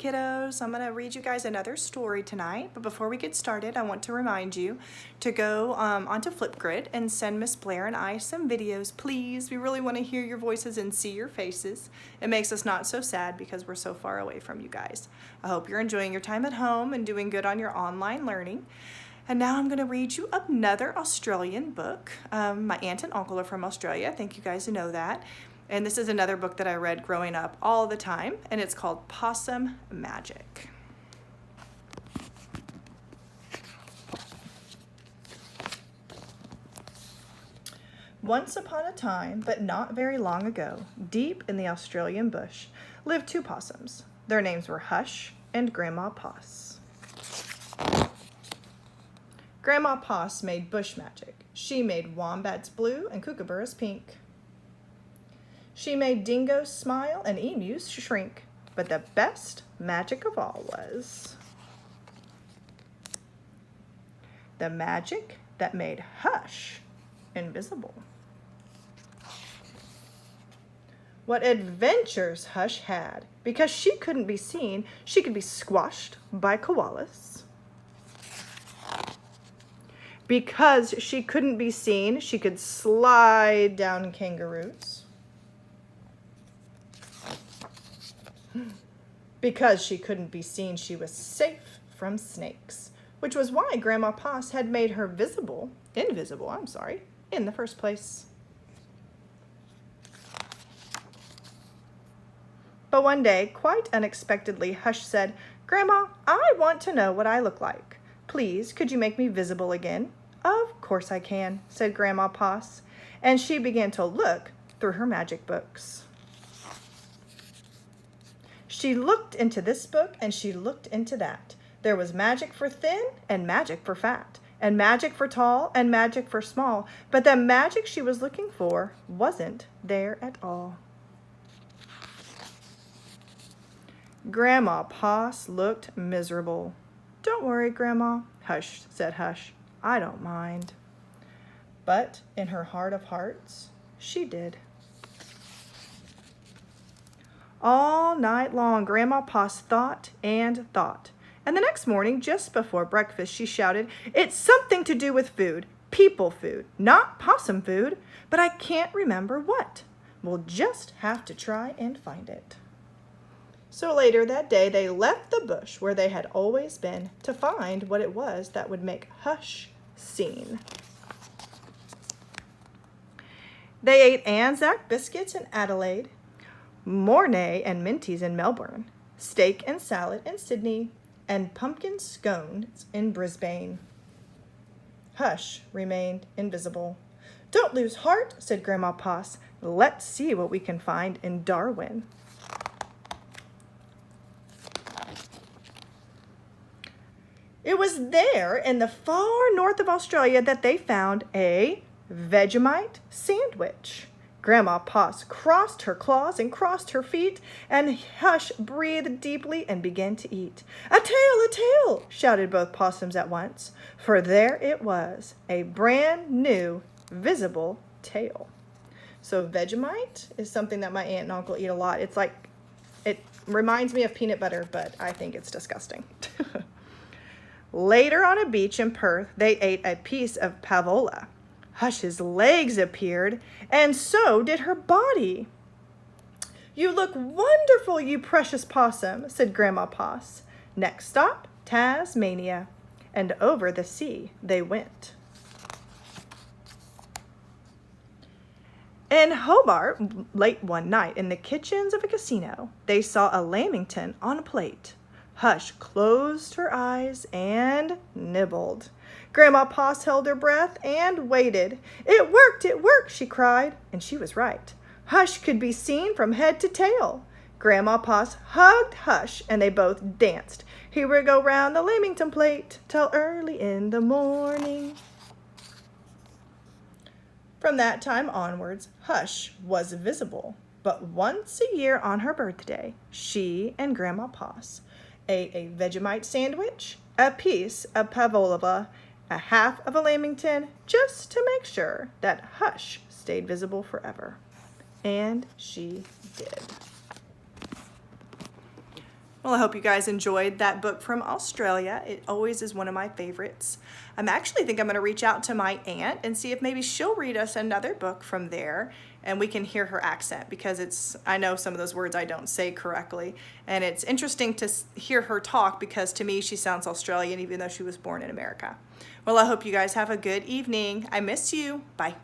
kiddos. I'm going to read you guys another story tonight, but before we get started, I want to remind you to go onto Flipgrid and send Miss Blair and I some videos, please. We really want to hear your voices and see your faces. It makes us not so sad because we're so far away from you guys. I hope you're enjoying your time at home and doing good on your online learning. And now I'm going to read you another Australian book. My aunt and uncle are from Australia. I think you guys know that. And this is another book that I read growing up all the time, and it's called Possum Magic. Once upon a time, but not very long ago, deep in the Australian bush, lived two possums. Their names were Hush and Grandma Poss. Grandma Poss made bush magic. She made wombats blue and kookaburras pink. She made dingoes smile and emus shrink, but the best magic of all was the magic that made Hush invisible. What adventures Hush had! Because she couldn't be seen, she could be squashed by koalas. Because she couldn't be seen, she could slide down kangaroos. Because she couldn't be seen, she was safe from snakes, which was why Grandma Poss had made her invisible, in the first place. But one day, quite unexpectedly, Hush said, "Grandma, I want to know what I look like. Please, could you make me visible again?" "Of course I can," said Grandma Poss, and she began to look through her magic books. She looked into this book and she looked into that. There was magic for thin and magic for fat, and magic for tall and magic for small, but the magic she was looking for wasn't there at all. Grandma Poss looked miserable. "Don't worry, Grandma," Hush said Hush. "I don't mind." But in her heart of hearts, she did. All night long, Grandma Poss thought and thought. And the next morning, just before breakfast, she shouted, "It's something to do with food, people food, not possum food, but I can't remember what. We'll just have to try and find it." So later that day, they left the bush where they had always been to find what it was that would make Hush seen. They ate Anzac biscuits in Adelaide, Mornay and Minties in Melbourne, steak and salad in Sydney, and pumpkin scones in Brisbane. Hush remained invisible. "Don't lose heart," said Grandma Poss. "Let's see what we can find in Darwin." It was there in the far north of Australia that they found a Vegemite sandwich. Grandma Poss crossed her claws and crossed her feet, and Hush breathed deeply and began to eat. "A tail, a tail!" shouted both possums at once, for there it was, a brand new visible tail. So Vegemite is something that my aunt and uncle eat a lot. It reminds me of peanut butter, but I think it's disgusting. Later on a beach in Perth, they ate a piece of pavola. Hush's legs appeared, and so did her body. "You look wonderful, you precious possum," said Grandma Poss. Next stop, Tasmania, and over the sea they went. In Hobart, late one night, in the kitchens of a casino, they saw a lamington on a plate. Hush closed her eyes and nibbled. Grandma Poss held her breath and waited. "It worked," she cried, and she was right. Hush could be seen from head to tail. Grandma Poss hugged Hush, and they both danced. Here we go round the lamington plate till early in the morning. From that time onwards, Hush was visible, but once a year on her birthday, she and Grandma Poss ate a Vegemite sandwich, a piece of pavlova, a half of a lamington, just to make sure that Hush stayed visible forever. And she did. Well, I hope you guys enjoyed that book from Australia. It always is one of my favorites. Actually think I'm going to reach out to my aunt and see if maybe she'll read us another book from there and we can hear her accent, because I know some of those words I don't say correctly. And it's interesting to hear her talk, because to me she sounds Australian even though she was born in America. Well, I hope you guys have a good evening. I miss you. Bye.